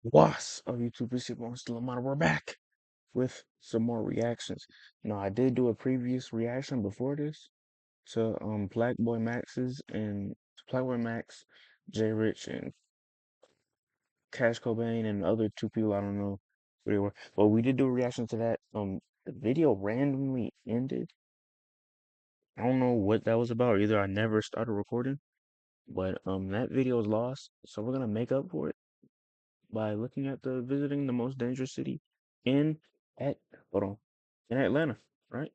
What's up, YouTube? It's your boy, Imstillahmad. We're back with some more reactions. I did do a previous reaction before this to Black Boy Max, J Rich, and Cash Cobain, and the other two people. I don't know who they were, but we did do a reaction to that. The video randomly ended. I don't know what that was about. Either I never started recording, but that video is lost. So we're gonna make up for it by looking at the visiting the most dangerous city in at hold on in Atlanta, right?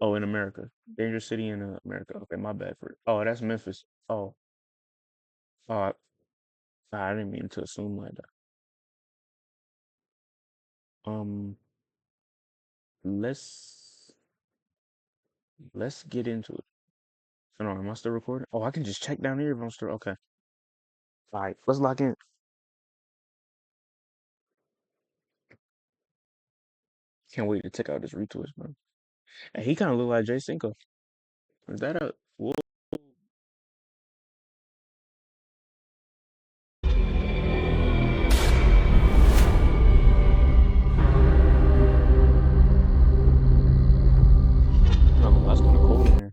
Oh, in America, dangerous city in America. Okay, my bad for it. Oh, that's Memphis. Oh, I didn't mean to assume like that. Um, let's get into it. I don't know, am I still recording? Oh, I can just check down here if I'm still okay. All right, let's lock in. Can't wait to check out this retwist, bro. And he kind of look like Jay Cinco. Is that a whoa? No, that's kind of cold in here.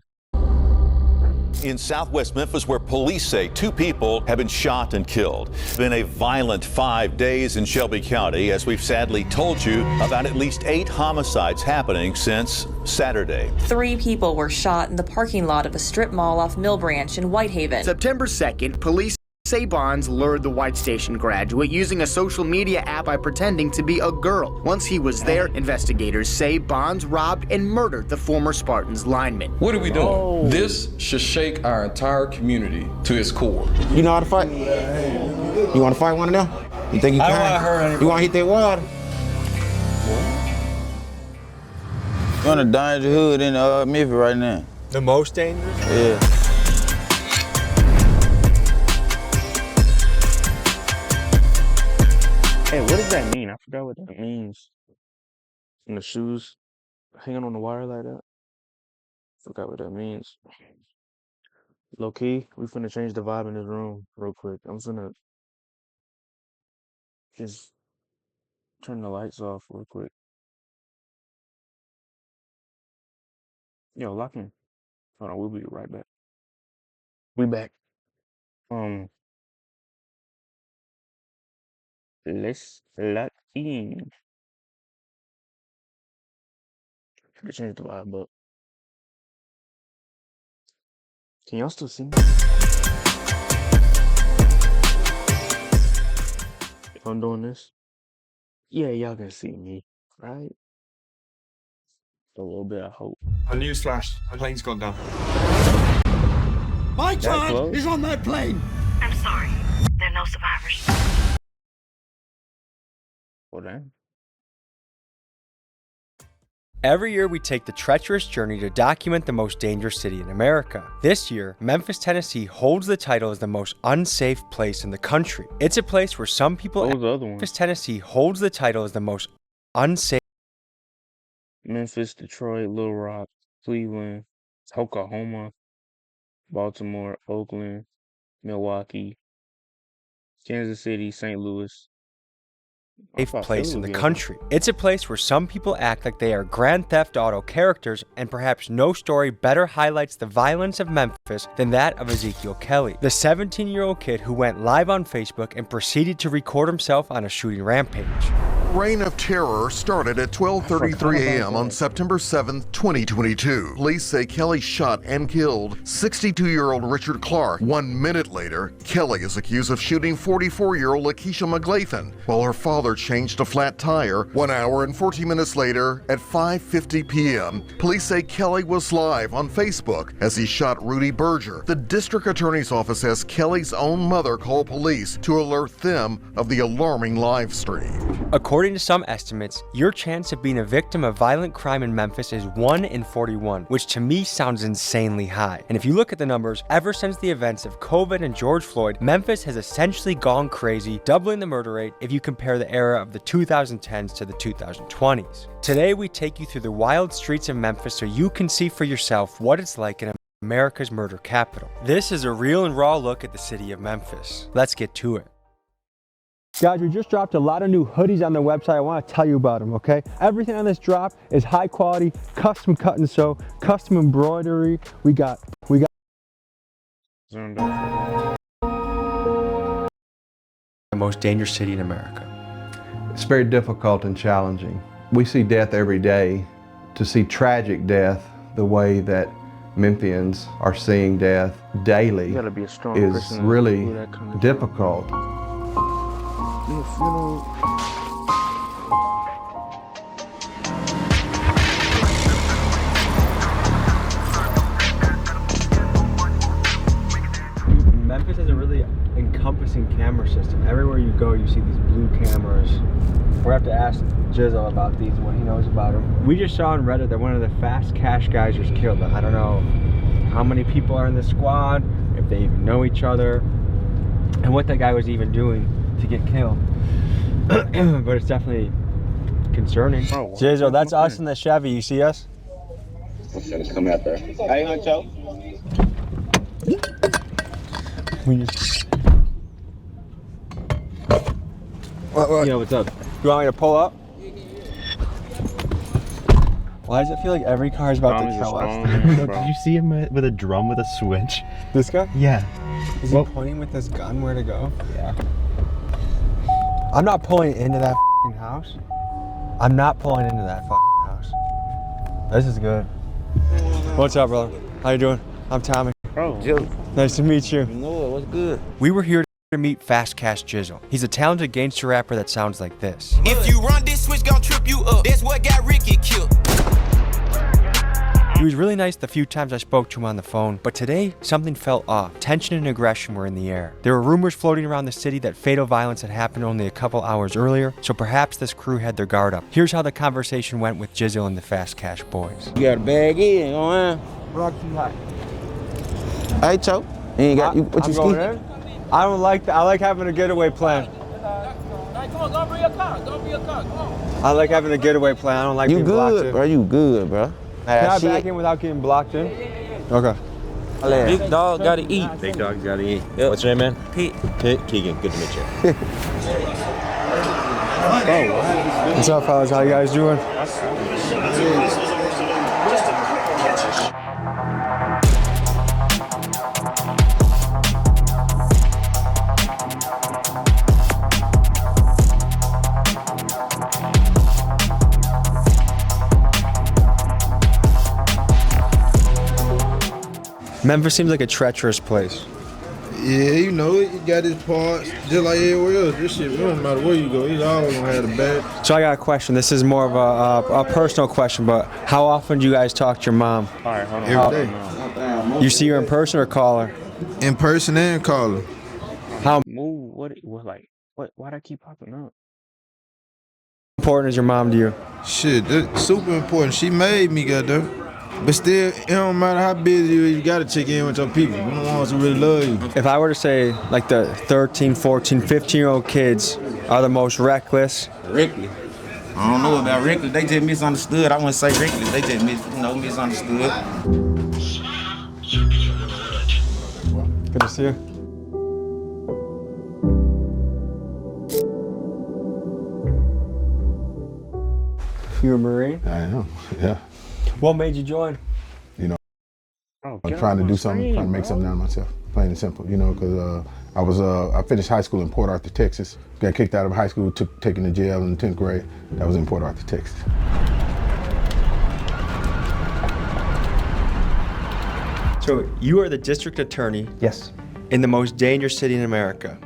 In southwest Memphis, where police say 2 people have been shot and killed. It's been a violent 5 days in Shelby County, as we've sadly told you about at least 8 homicides happening since Saturday. 3 people were shot in the parking lot of a strip mall off Mill Branch in Whitehaven. September 2nd, police say Bonds lured the White Station graduate using a social media app by pretending to be a girl. Once he was there, investigators say Bonds robbed and murdered the former Spartans lineman. What are we doing? This should shake our entire community to its core. You know how to fight? You want to fight one of them? You think you can? I don't wanna hurt anybody. You want to hit that water? You're in the danger hood in Memphis right now. The most dangerous? Yeah. Hey, what does that mean? I forgot what that means. And the shoes hanging on the wire like that. Forgot what that means. Low key, we finna change the vibe in this room real quick. I'm finna just turn the lights off real quick. Yo, lock in. Hold on, we'll be right back. We back. Let's lock in. Gotta change the vibe up. Can y'all still see me? If I'm doing this? Yeah, y'all can see me, right? A little bit, I hope. A newsflash, a plane's gone down. My That child close? is on that plane. I'm sorry. There are no survivors. Hold on. Every year we take the treacherous journey to document the most dangerous city in America. This year, Memphis, Tennessee holds the title as the most unsafe place in the country. It's a place where some people What was the other one? Memphis, Tennessee holds the title as the most unsafe. Memphis, Detroit, Little Rock, Cleveland, Oklahoma, Baltimore, Oakland, Milwaukee, Kansas City, St. Louis. I thought place Philly in would the be up country. It's a place where some people act like they are Grand Theft Auto characters, and perhaps no story better highlights the violence of Memphis than that of Ezekiel Kelly, the 17-year-old kid who went live on Facebook and proceeded to record himself on a shooting rampage. Reign of terror started at 12:33 a.m. on September 7, 2022. Police say Kelly shot and killed 62-year-old Richard Clark. 1 minute later, Kelly is accused of shooting 44-year-old Lakeisha McGlathan while her father changed a flat tire. 1 hour and 40 minutes later, at 5:50 p.m., police say Kelly was live on Facebook as he shot Rudy Berger. The district attorney's office has Kelly's own mother call police to alert them of the alarming live stream. According to some estimates, your chance of being a victim of violent crime in Memphis is 1 in 41, which to me sounds insanely high. And if you look at the numbers, ever since the events of COVID and George Floyd, Memphis has essentially gone crazy, doubling the murder rate if you compare the era of the 2010s to the 2020s. Today, we take you through the wild streets of Memphis so you can see for yourself what it's like in America's murder capital. This is a real and raw look at the city of Memphis. Let's get to it. Guys, we just dropped a lot of new hoodies on the website. I want to tell you about them, okay? Everything on this drop is high quality, custom cut and sew, custom embroidery. We got Zoned the most dangerous city in America. It's very difficult and challenging. We see death every day. To see tragic death the way that Memphians are seeing death daily You gotta be a strong is person to really do that kind of difficult. Memphis has a really encompassing camera system. Everywhere you go, you see these blue cameras. We're gonna have to ask Jizzle about these, what he knows about them. We just saw on Reddit that one of the fast cash guys was killed. I don't know how many people are in the squad, if they even know each other, and what that guy was even doing to get killed. But it's definitely concerning. Oh, Jizzle, that's us in the Chevy. You see us? Come out there. Hey, Huncho. We just... What? Yeah, what's up? You want me to pull up? Why does it feel like every car is about to kill us? Did you see him with a drum with a switch? This guy? Yeah. Is he pointing with this gun where to go? Yeah. I'm not pulling into that f***ing house. I'm not pulling into that f***ing house. This is good. What's up, brother? How you doing? I'm Tommy. Oh, Joe. Nice to meet you. No, what's good? We were here to meet Fast Cash Jizzle. He's a talented gangster rapper that sounds like this. If you run this switch, gon' trip you up. That's what got Ricky killed. He was really nice the few times I spoke to him on the phone, but today something felt off. Tension and aggression were in the air. There were rumors floating around the city that fatal violence had happened only a couple hours earlier, so perhaps this crew had their guard up. Here's how the conversation went with Jizzle and the Fast Cash boys. You got a bag in, going Rock too high. Hey, Cho. You ain't got you. What you going ski? in? I don't like that. I like having a getaway plan. Come on, go bring your car. Go bring your car. Come on. I like having a getaway plan. I don't like You being blocked good, in. bro. You good, bro. Can I back in without getting blocked in? Okay. Big dog gotta eat. Big dog's gotta eat. Yep. What's your name, man? Pete. Pete. Keegan, good to meet you. What's up, fellas? How you guys doing? Memphis seems like a treacherous place. Yeah, you know, it got its parts, just like everywhere else. This shit, it don't matter where you go, it's always gonna have the bad. So I got a question. This is more of a personal question, but how often do you guys talk to your mom? All right, hold on. Every day. You see her in person or call her? In person and call her. How Move. Why'd I keep popping up? important is your mom to you? Shit, that's super important. She made me, goddamn. But still, it don't matter how busy you is, you gotta check in with your people. You don't want to really love you. If I were to say, like, the 13, 14, 15-year-old kids are the most reckless. Reckless. I don't know about reckless. They just misunderstood. I wouldn't say reckless. They just misunderstood. Good to see you. You a Marine? I am, yeah. What made you join? You know, Oh, I'm trying to do something, trying to make something out of myself, plain and simple. You know, because I finished high school in Port Arthur, Texas. Got kicked out of high school, taken to jail in 10th grade. That was in Port Arthur, Texas. So you are the district attorney. Yes. In the most dangerous city in America.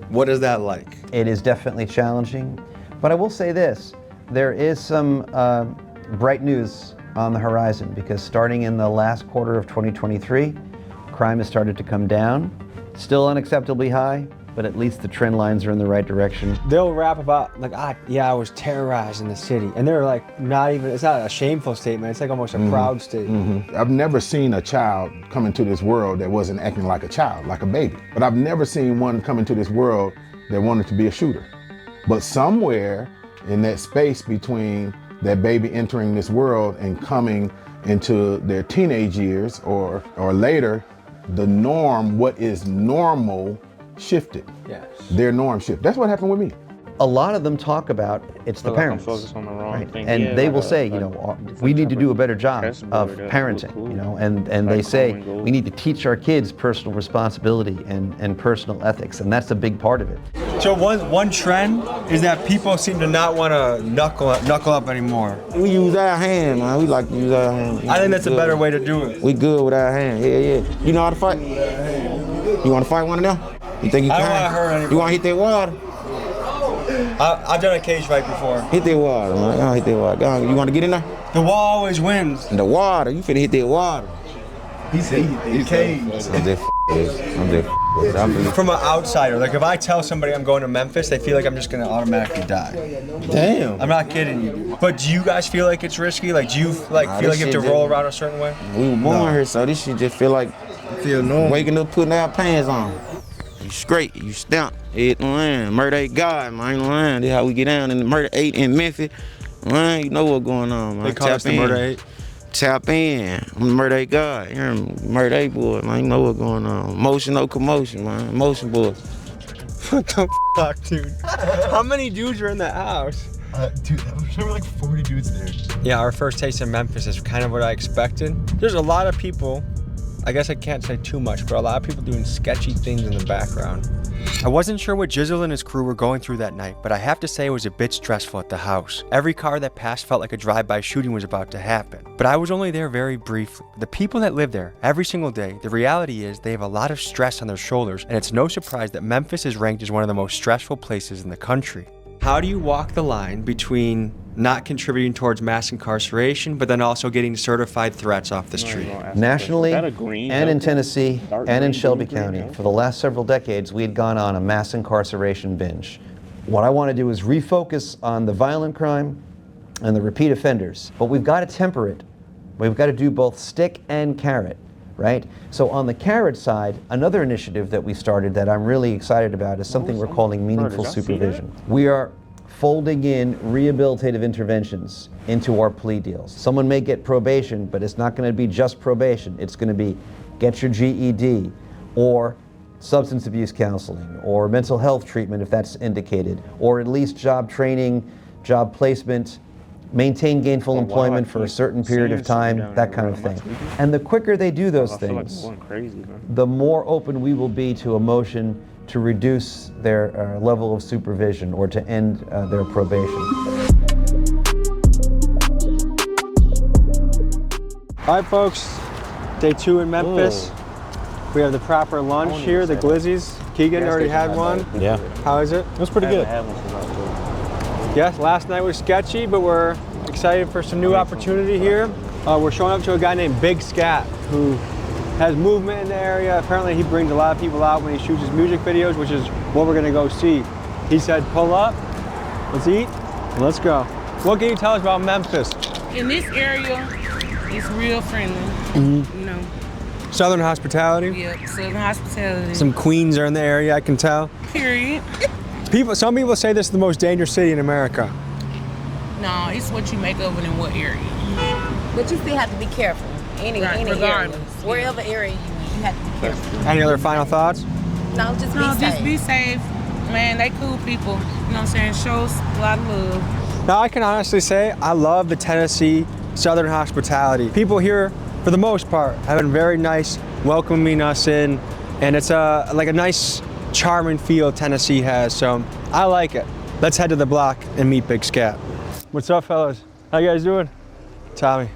What is that like? It is definitely challenging, but I will say this, there is some bright news on the horizon because starting in the last quarter of 2023, crime has started to come down. Still unacceptably high, but at least the trend lines are in the right direction. They'll rap about, like, I was terrorized in the city. And they're like, it's not a shameful statement, it's like almost a proud statement. I've never seen a child come into this world that wasn't acting like a child, like a baby. But I've never seen one come into this world that wanted to be a shooter. But somewhere in that space between that baby entering this world and coming into their teenage years or later, the norm, what is normal, shifted. Yes. Their norm shifted. That's what happened with me. A lot of them talk about it's the parents, focused on the wrong right? thing. And Yeah, they like will a- say, we need to do a better job chessboard of that parenting, look cool. and Like they say common goals. we need to teach our kids personal responsibility and personal ethics, and that's a big part of it. So one trend is that people seem to not want to knuckle up anymore. We use our hand, man. We like to use our hand. I think that's a better way to do it. We good with our hand. Yeah. You know how to fight? You want to fight one of them? You think you I can? don't wanna hurt anybody. You want to hit that water? I've done a cage fight before. Hit that water, man. Go on, hit that water. Go on. You want to get in there? The wall always wins. The water. You finna hit that water. He said he hit the cage. I'm just From an outsider, like if I tell somebody I'm going to Memphis, they feel like I'm just gonna automatically die. Damn. I'm not kidding you. But do you guys feel like it's risky? Like do you feel like you have to roll around a certain way? We were born here, so this shit just feel like waking up, putting our pants on. You straight, you stamp, it man. Murder ain't God, man. Man, this how we get down in the murder 8 in Memphis. Man, you know what's going on, man. They call us the murder 8. Tap in. I'm the murder 8 God. You're murder 8 boy, man. You know what's going on. Motion, no commotion, man. Motion boy. What the fuck, dude? How many dudes are in that house? Dude, there were like 40 dudes there. Yeah, our first taste in Memphis is kind of what I expected. There's a lot of people, I guess I can't say too much, but a lot of people doing sketchy things in the background. I wasn't sure what Jizzle and his crew were going through that night, but I have to say it was a bit stressful at the house. Every car that passed felt like a drive-by shooting was about to happen. But I was only there very briefly. The people that live there every single day, the reality is they have a lot of stress on their shoulders, and it's no surprise that Memphis is ranked as one of the most stressful places in the country. How do you walk the line between not contributing towards mass incarceration, but then also getting certified threats off the street? Nationally, and in Tennessee, and in Shelby County, for the last several decades, we had gone on a mass incarceration binge. What I want to do is refocus on the violent crime and the repeat offenders, but we've got to temper it. We've got to do both stick and carrot, right? So on the carrot side, another initiative that we started that I'm really excited about is something we're calling meaningful supervision. We are folding in rehabilitative interventions into our plea deals. Someone may get probation, but it's not going to be just probation. It's going to be get your GED, or substance abuse counseling, or mental health treatment if that's indicated, or at least job training, job placement, maintain gainful employment for a certain period of time, that kind of thing. And the quicker they do those things, the more open we will be to a motion to reduce their level of supervision or to end their probation. All right, folks, day 2 in Memphis. We have the proper lunch here, the glizzies. Keegan already had one. Yeah. How is it? It was pretty good. Yes, last night was sketchy, but we're excited for some new opportunity here. We're showing up to a guy named Big Scat, who has movement in the area. Apparently he brings a lot of people out when he shoots his music videos, which is what we're gonna go see. He said, pull up, let's eat, and let's go. What can you tell us about Memphis? In this area, it's real friendly, you know. Southern hospitality? Yep, Southern hospitality. Some queens are in the area, I can tell. Period. Some people say this is the most dangerous city in America. No, it's what you make of it in what area. But you still have to be careful. Any area, wherever area you have to be careful. Any other final thoughts? No, just be safe. Just be safe. Man, they cool people. You know what I'm saying? Show us a lot of love. Now I can honestly say I love the Tennessee Southern hospitality. People here, for the most part, have been very nice, welcoming us in, and it's like a nice, charming feel Tennessee has, so I like it. Let's head to the block and meet Big Scat. What's up, fellas? How you guys doing? Tommy.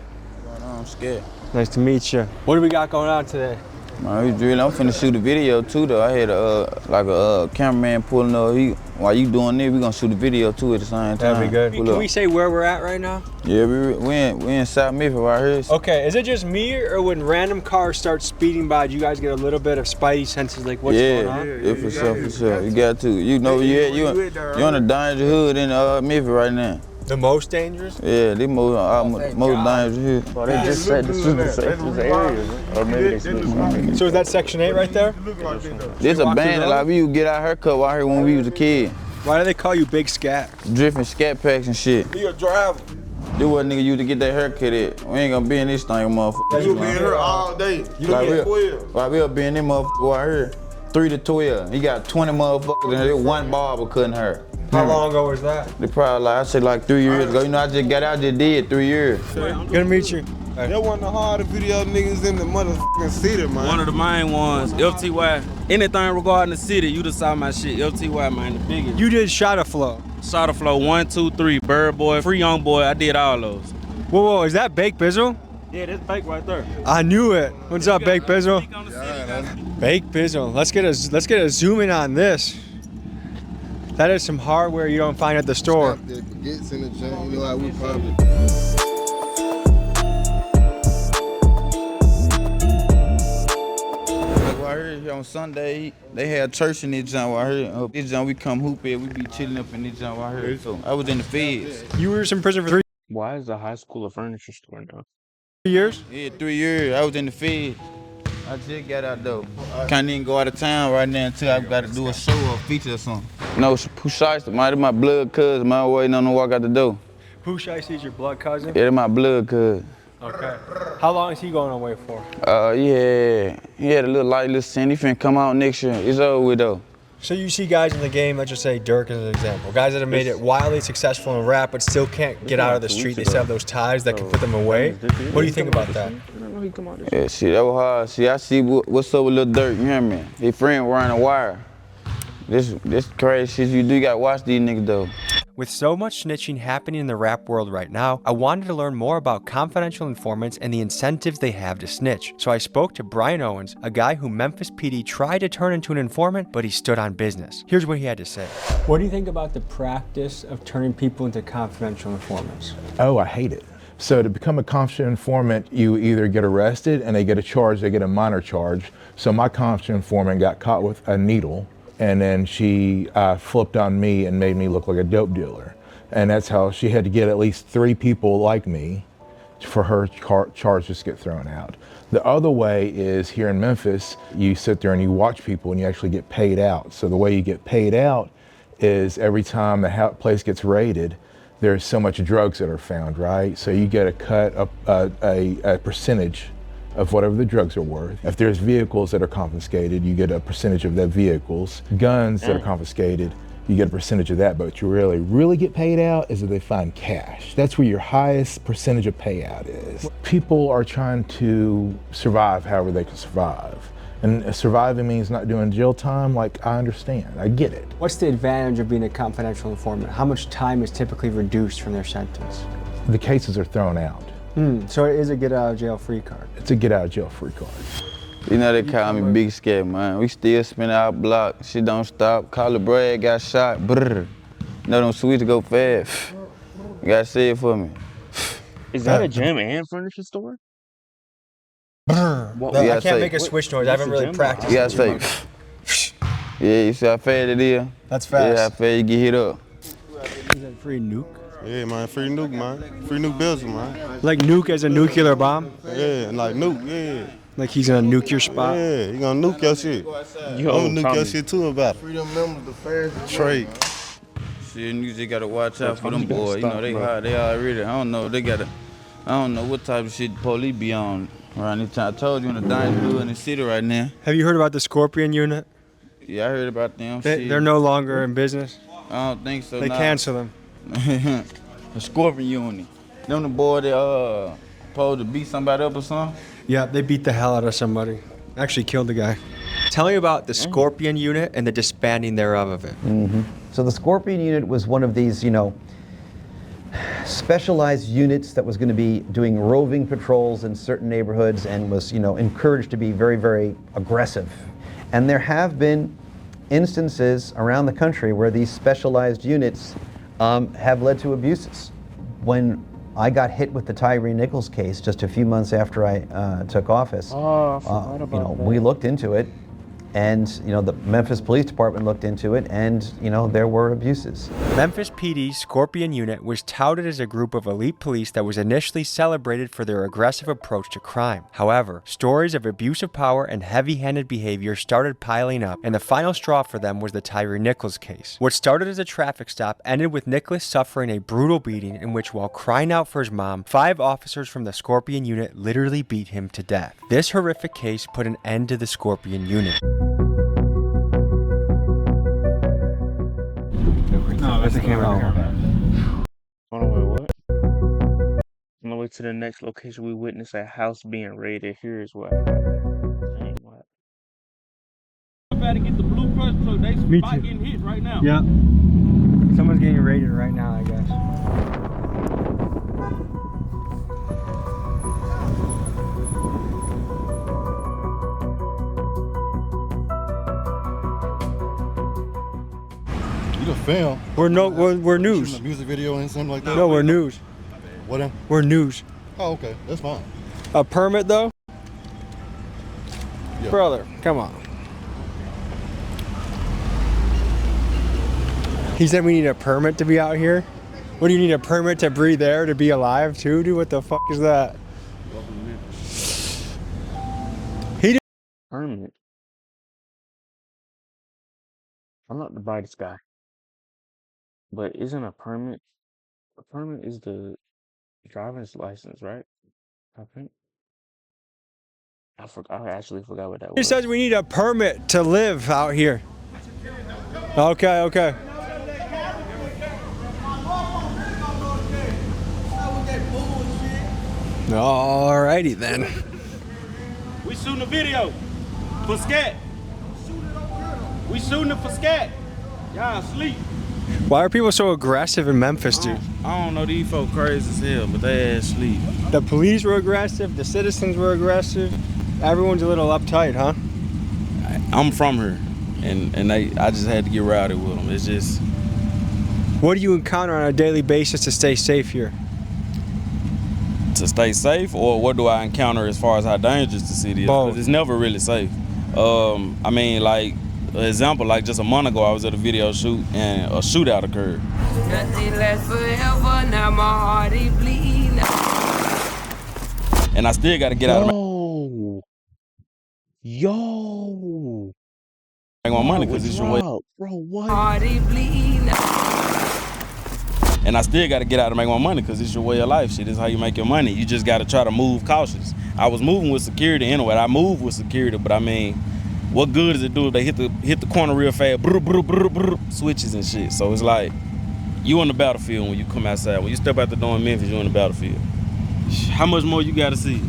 I'm scared. Nice to meet you. What do we got going on today? Man, I'm finna shoot a video too though. I had a cameraman pulling up. While you doing this, we gonna shoot a video too at the same time. That'd be good. Can we say where we're at right now? Yeah, we in South Memphis right here. Okay, is it just me, or when random cars start speeding by, do you guys get a little bit of spidey senses, like what's going on? Yeah, for sure. You got to. You know, you're on the danger hood in Memphis right now. The most dangerous? Yeah, the most dangerous here. Well, they just said this is the safest area, or maybe they said. So is that Section 8 right there? This a band like we used to get our haircut out here when we was a kid. Why do they call you Big Scat? Drifting scat packs and shit. He a driver. This what nigga used to get that haircut at. We ain't gonna be in this thing, motherfucker. You be in here all day. You don't get 12. Why we'll be in this motherfucker out here. 3 to 12. He got 20 motherfuckers in there. One barber couldn't hurt. How long ago was that? They probably like, I say like 3 years ago. You know, I just got out, just did 3 years. Good to meet you. That one of the hardest video niggas in the motherfucking city, man. One of the main ones, FTY. Anything regarding the city, you just saw my shit. FTY, man, the biggest. You did Shot of Flow. Shot of Flow 1, 2, 3, Bird Boy, Free Young Boy. I did all those. Whoa, is that Baked Bizzle? Yeah, that's Bake right there. I knew it. What's up, Baked Bizzle? Baked Bizzle. Let's get a zoom in on this. That is some hardware you don't find at the store. Baguettes in the joint, you know how we probably. I heard on Sunday, they had church in this joint. I heard this joint, we come hoop it, we be chilling up in this joint. I heard. So I was in the feds. You were in prison for 3 Why is the high school a furniture store now? years? Yeah, 3 years. I was in the feds. I just got out though. Can't even go out of town right now until I got to do a show or a feature or something. No, Pooh Shiesty, man, my blood cousin, man, waiting on to walk out the door. Pooh Shiesty is your blood cousin? Yeah, my blood cousin. Okay. How long is he going away for? Yeah, he had a little sin. He finna come out next year. It's over with though. So you see guys in the game, let's just say Dirk as an example, guys that have made it wildly successful in rap but still can't get out of the street. They still have those ties that can put them away. What do you think about that? Yeah, shit, that was hard. See, I see what's up with Lil Dirk, you hear me? His friend wearing a wire. This crazy shit you do, you gotta watch these niggas though. With so much snitching happening in the rap world right now, I wanted to learn more about confidential informants and the incentives they have to snitch. So I spoke to Brian Owens, a guy who Memphis PD tried to turn into an informant, but he stood on business. Here's what he had to say. What do you think about the practice of turning people into confidential informants? Oh, I hate it. So to become a confidential informant, you either get arrested and they get a charge, they get a minor charge. So my confidential informant got caught with a needle, and then she flipped on me and made me look like a dope dealer. And that's how she had to get at least 3 people like me for her charges to get thrown out. The other way is here in Memphis, you sit there and you watch people and you actually get paid out. So the way you get paid out is every time the place gets raided, there's so much drugs that are found, right? So you get a cut, a percentage of whatever the drugs are worth. If there's vehicles that are confiscated, you get a percentage of the vehicles. Guns that are confiscated, you get a percentage of that. But what you really get paid out is if they find cash. That's where your highest percentage of payout is. People are trying to survive however they can survive. And surviving means not doing jail time, like I understand, I get it. What's the advantage of being a confidential informant? How much time is typically reduced from their sentence? The cases are thrown out. So it is a get out of jail free card. It's a get out of jail free card. You know they call me Big Scat, man. We still spin our block. Shit don't stop. Call it Brad got shot. Brrr. No, them switch go fast. You gotta say it for me. Is that a gym and furniture store? Well, I can't make a switch noise. I haven't really practiced. You gotta say. Yeah, you see how fast it is? That's fast. Yeah, how fast you get hit up. Is that free nuke? Yeah, man, free nuke, man. Free nuke Bizzle, man. Like nuke as a nuclear bomb? Yeah, like nuke, yeah. Like he's gonna nuke your spot? Yeah, he gonna nuke your shit. I'm gonna nuke your shit too about it. Freedom members, the fast trade. Shit, you just gotta watch out for them boys. You know, they hot, they already, I don't know, I don't know what type of shit the police be on around this time. I told you in the diner in the city right now. Have you heard about the Scorpion unit? Yeah, I heard about them. They're no longer in business? I don't think so. They cancel them. The Scorpion unit. Them the boy that supposed to beat somebody up or something? Yeah, they beat the hell out of somebody. Actually killed the guy. Tell me about the Scorpion unit and the disbanding thereof of it. So the Scorpion unit was one of these, specialized units that was going to be doing roving patrols in certain neighborhoods and was, encouraged to be very, very aggressive. And there have been instances around the country where these specialized units have led to abuses. When I got hit with the Tyree Nichols case just a few months after I took office, I forgot about that. we looked into it, and the Memphis Police Department looked into it, and there were abuses. Memphis PD's Scorpion unit was touted as a group of elite police that was initially celebrated for their aggressive approach to crime. However, stories of abuse of power and heavy-handed behavior started piling up, and the final straw for them was the Tyree Nichols case. What started as a traffic stop ended with Nichols suffering a brutal beating in which, while crying out for his mom, 5 officers from the Scorpion unit literally beat him to death. This horrific case put an end to the Scorpion unit. No, that's the camera. On the way, what? On the way to the next location, we witnessed a house being raided. Here is what happened. Dang, what? I'm about to get the blue crush truck. They Me spot too. getting hit right now. Yeah. Someone's getting raided right now, I guess. You the film? We're news. Shooting a music video and something like that? No, we're news. What? We're news. Oh, okay. That's fine. A permit though? Yeah. Brother, come on. He said we need a permit to be out here. What do you need a permit to breathe air to be alive too, dude? What the fuck is that? He did Permit. I'm not the brightest guy, but isn't a permit? A permit is the driver's license, right? I think. I actually forgot what that He was. says we need a permit to live out here. Okay, okay. Alrighty then. We shooting a video for scat. We shooting it for scat. Y'all asleep. Why are people so aggressive in Memphis, dude? I don't know, these folk crazy as hell, but they ass sleep. The police were aggressive, the citizens were aggressive. Everyone's a little uptight, huh? I'm from here, and I just had to get rowdy with them. It's just... What do you encounter on a daily basis to stay safe here? To stay safe, or what do I encounter as far as how dangerous the city is? Both. 'Cause it's never really safe. I mean, like, an example, like just a month ago, I was at a video shoot and a shootout occurred. Nothing lasts forever, now my heart is bleeding. And I still got to get out of my... Yo. Make my money because it's your way. Bro, what? Heart is bleeding. And I still got to get out and make my money because it's your way of life. Shit, this is how you make your money. You just got to try to move cautious. I was moving with security anyway. I moved with security, but I mean, what good does it do if they hit the corner real fast, brr, brr, brr, brr, switches and shit. So it's like, you on the battlefield when you come outside. When you step out the door in Memphis, you on the battlefield. How much more you got to see?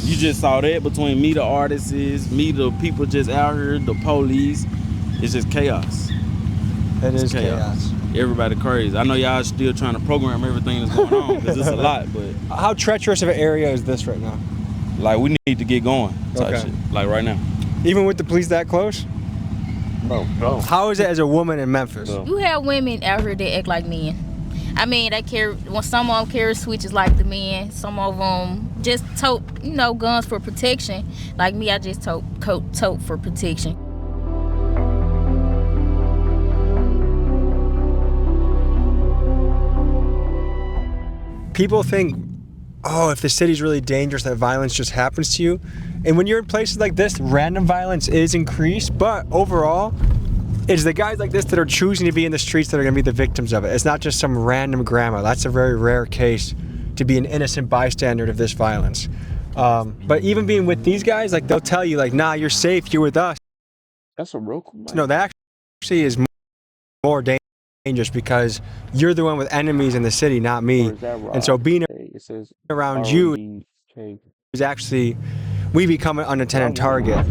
You just saw that between me, the artists, me, the people just out here, the police. It's just chaos. It is chaos. Everybody crazy. I know y'all still trying to program everything that's going on because it's a lot, but... How treacherous of an area is this right now? Like, we need to get going type Okay. shit. Like, right now. Even with the police that close? Bro. How is it as a woman in Memphis? You have women out here that act like men. I mean, they carry, well, some of them carry switches like the men. Some of them just tote, guns for protection. Like me, I just tote for protection. People think, oh, if the city's really dangerous, that violence just happens to you. And when you're in places like this, random violence is increased, but overall, it's the guys like this that are choosing to be in the streets that are gonna be the victims of it. It's not just some random grandma. That's a very rare case to be an innocent bystander of this violence. But even being with these guys, like they'll tell you like, nah, you're safe, you're with us. That's a Roku mic? No, that actually is more dangerous because you're the one with enemies in the city, not me. And so being around you is actually, we become an unattended target.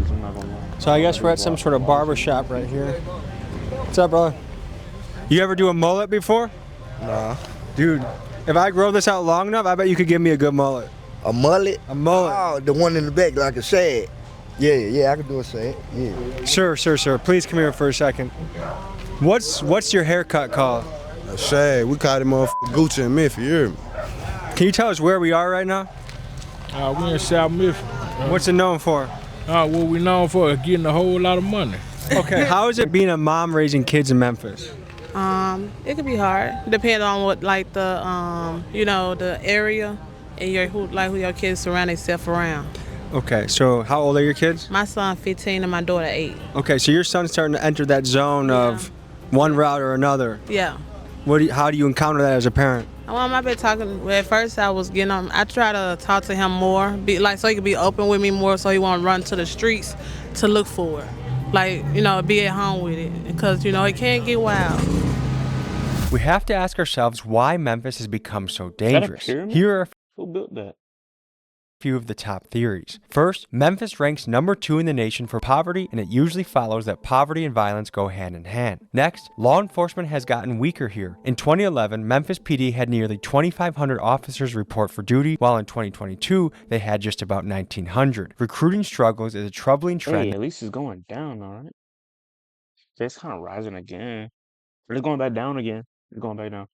So I guess we're at some sort of barber shop right here. What's up, brother? You ever do a mullet before? Nah. Dude, if I grow this out long enough, I bet you could give me a good mullet. A mullet? A mullet. Oh, the one in the back, like a shad. Yeah, I can do a shad. Yeah. Sure. Please come here for a second. What's your haircut called? A shad. We call it motherfucking Gucci in Memphis, you hear me? Can you tell us where we are right now? We in South Memphis. What's it known for? What we known for is getting a whole lot of money. Okay, how is it being a mom raising kids in Memphis? It could be hard, depending on what, like the, the area and who your kids surround themselves around. Okay, so how old are your kids? My son 15 and my daughter 8. Okay, so your son's starting to enter that zone of one route or another. Yeah. How do you encounter that as a parent? Well, I've been talking. At first, I was getting on. I try to talk to him more, so he could be open with me more, so he won't run to the streets to look for it. Like, be at home with it, because he can't get wild. We have to ask ourselves why Memphis has become so Is that a dangerous. pyramid? Here are Who built that? few of the top theories. First, Memphis ranks number 2 in the nation for poverty, and it usually follows that poverty and violence go hand in hand. Next, law enforcement has gotten weaker here. In 2011, Memphis PD had nearly 2,500 officers report for duty, while in 2022, they had just about 1,900. Recruiting struggles is a troubling trend. Hey, at least it's going down, all right? It's kind of rising again. But it's going back down again. It's going back down.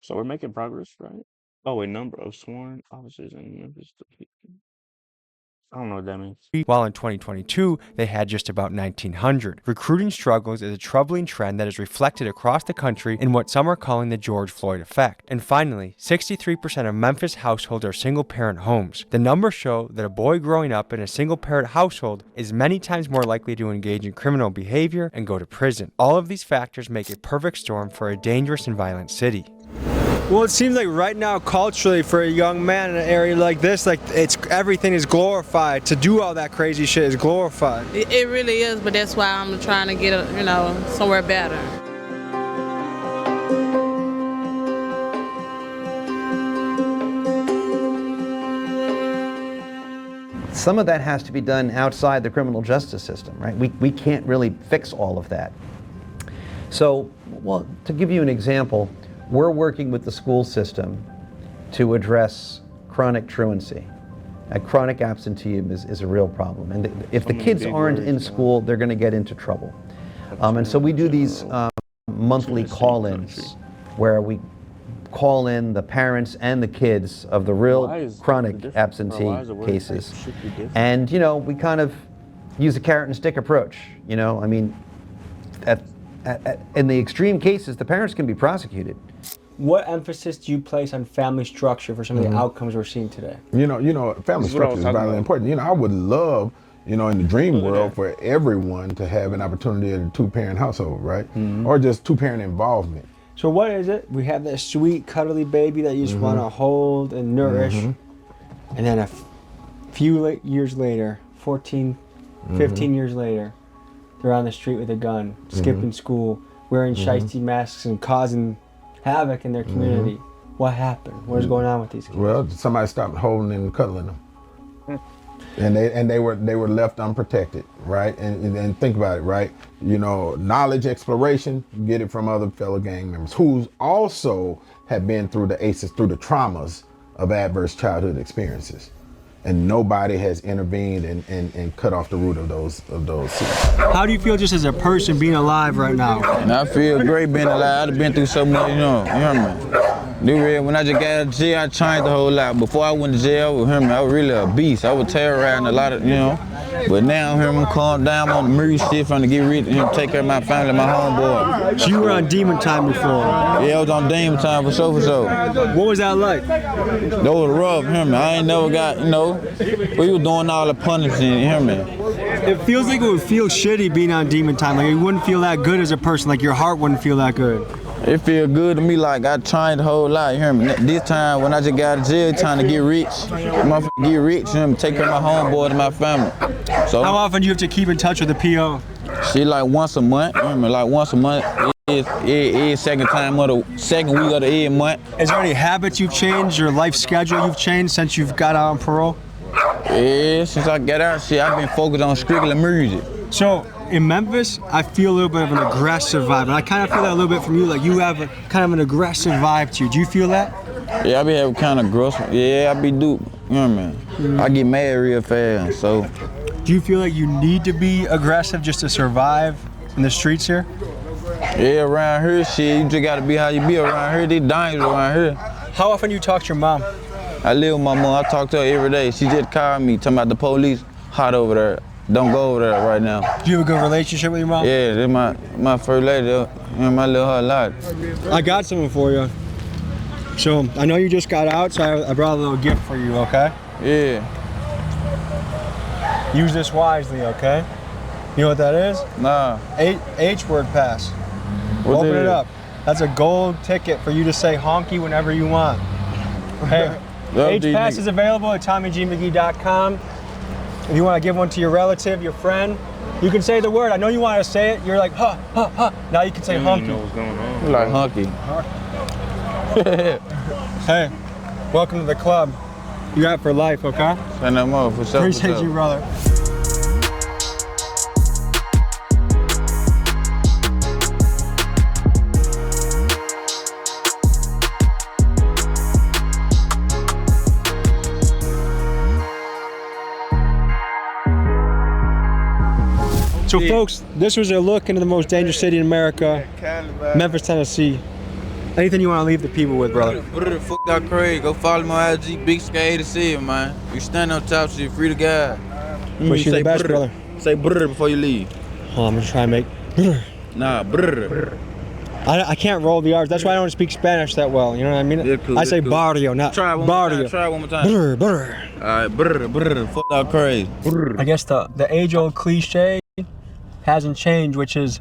So we're making progress, right? Oh, a number of sworn officers in Memphis. I don't know what that means. While in 2022, they had just about 1,900. Recruiting struggles is a troubling trend that is reflected across the country in what some are calling the George Floyd effect. And finally, 63% of Memphis households are single-parent homes. The numbers show that a boy growing up in a single-parent household is many times more likely to engage in criminal behavior and go to prison. All of these factors make a perfect storm for a dangerous and violent city. Well, it seems like right now, culturally, for a young man in an area like this, like everything is glorified. To do all that crazy shit is glorified. It really is, but that's why I'm trying to get, somewhere better. Some of that has to be done outside the criminal justice system, right? We can't really fix all of that. So, well, to give you an example, we're working with the school system to address chronic truancy. Chronic absenteeism is a real problem. And if the kids aren't in school, they're going to get into trouble. And so we do these monthly call-ins where we call in the parents and the kids of the real chronic absentee cases. And, we kind of use a carrot and stick approach. In the extreme cases, the parents can be prosecuted. What emphasis do you place on family structure for some of the outcomes we're seeing today? Family structure is vitally important. I would love, in the dream world, for everyone to have an opportunity at a 2-parent household, right? Or just 2-parent involvement. So what is it? We have that sweet, cuddly baby that you just want to hold and nourish. And then a few years later, 14, 15 years later, they're on the street with a gun, skipping school, wearing shiesty masks and causing havoc in their community. What happened? What is going on with these kids? Well, somebody stopped holding and cuddling them. And they were left unprotected, right? And think about it, right? Knowledge exploration, get it from other fellow gang members who also have been through the ACEs, through the traumas of adverse childhood experiences. And nobody has intervened and cut off the root of those seeds. How do you feel just as a person being alive right now? I feel great being alive. I've been through so much, you hear me? When I just got out of jail, I changed the whole lot. Before I went to jail, I was really a beast. I was terrorizing a lot of, But now, I'm calm down, I'm on the murder shit, trying to get rid of take care of my family, my homeboy. So you were on demon time before? Yeah, I was on demon time for sure. What was that like? That was rough, I ain't never got, we were doing all the punishing, It feels like it would feel shitty being on demon time. Like you wouldn't feel that good as a person, like your heart wouldn't feel that good. It feel good to me, like I tried the whole lot, This time when I just got out of jail, trying to get rich, take care of my homeboy and my family. So how often do you have to keep in touch with the PO? She like once a month, every second week of the every month. Is there any habits you've changed or life schedule you've changed since you've got out on parole? Yeah, since I got out, I've been focused on strictly music. So in Memphis, I feel a little bit of an aggressive vibe, and I kind of feel that a little bit from you. Like you have kind of an aggressive vibe to you. Do you feel that? Yeah, I be having kind of aggressive. Yeah, I be dupe. I get mad real fast. So, do you feel like you need to be aggressive just to survive in the streets here? Yeah, around here, you just gotta be how you be around here. They dying around here. How often do you talk to your mom? I live with my mom. I talk to her every day. She just called me, talking about the police hot over there. Don't go over there right now. Do you have a good relationship with your mom? Yeah, they're my first lady. I love her a lot. I got something for you. So I know you just got out, so I brought a little gift for you, okay? Yeah. Use this wisely, okay? You know what that is? Nah. H-word pass. Open it up. That's a gold ticket for you to say honky whenever you want. Hey, H-pass is available at TommyGMcGee.com. If you want to give one to your relative, your friend, You can say the word. I know you want to say it. You're like, huh, huh, huh. Now you can say You hunky. know what's going on. You like hunky. Hey, welcome to the club. You out for life, okay? Send them up for sure. Appreciate you, brother. So folks, this was a look into the most dangerous city in America, Memphis, Tennessee. Anything you want to leave the people with, brother? Fuck out crazy. Go follow my IG, Big Sky to see it, man. You stand on top shit, free to God. Wish you the best, brother. Say brr before you leave. Oh, I'm gonna try and make. Nah, brr. I can't roll the R's. That's why I don't speak Spanish that well. You know what I mean? Yeah, cool, I say cool. barrio, not Try one barrio. more time. Try one more time. Brr, brr. Alright, brr. Fuck out crazy. I guess the age-old cliche hasn't changed, which is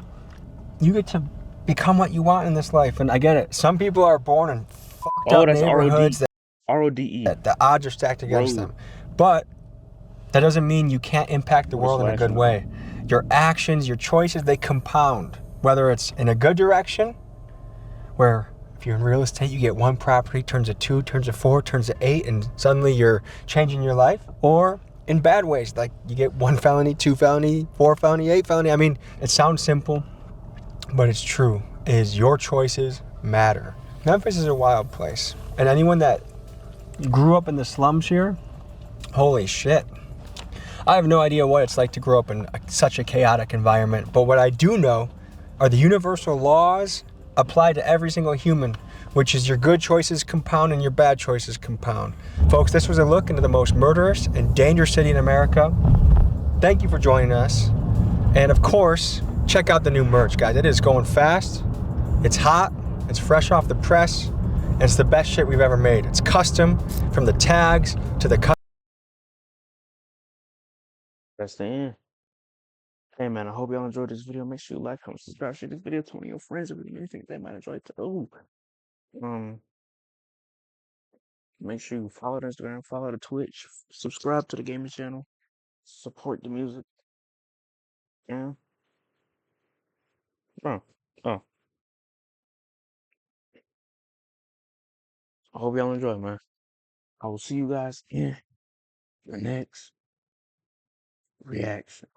you get to become what you want in this life. And I get it. Some people are born in fucked up neighborhoods RODE. that the odds are stacked against them. But that doesn't mean you can't impact the world in a good way. Your actions, your choices, they compound. Whether it's in a good direction, where if you're in real estate, you get one property, turns to 2, turns to 4, turns to 8, and suddenly you're changing your life. Or in bad ways, like you get 1 felony, 2 felony, 4 felony, 8 felony. I mean, it sounds simple, but it's true. Is your choices matter. Memphis is a wild place. And anyone that grew up in the slums here, holy shit. I have no idea what it's like to grow up in such a chaotic environment, but what I do know are the universal laws apply to every single human, which is your good choices compound and your bad choices compound. Folks, this was a look into the most murderous and dangerous city in America. Thank you for joining us. And of course, check out the new merch, guys. It is going fast. It's hot. It's fresh off the press. And it's the best shit we've ever made. It's custom from the tags to the That's the end. Hey man, I hope y'all enjoyed this video. Make sure you like, comment, subscribe, share this video to one of your friends if you think they might enjoy it too. Make sure you follow the Instagram, follow the Twitch, subscribe to the gaming channel, support the music. Yeah. Oh. I hope y'all enjoy, man. I will see you guys in the next reaction.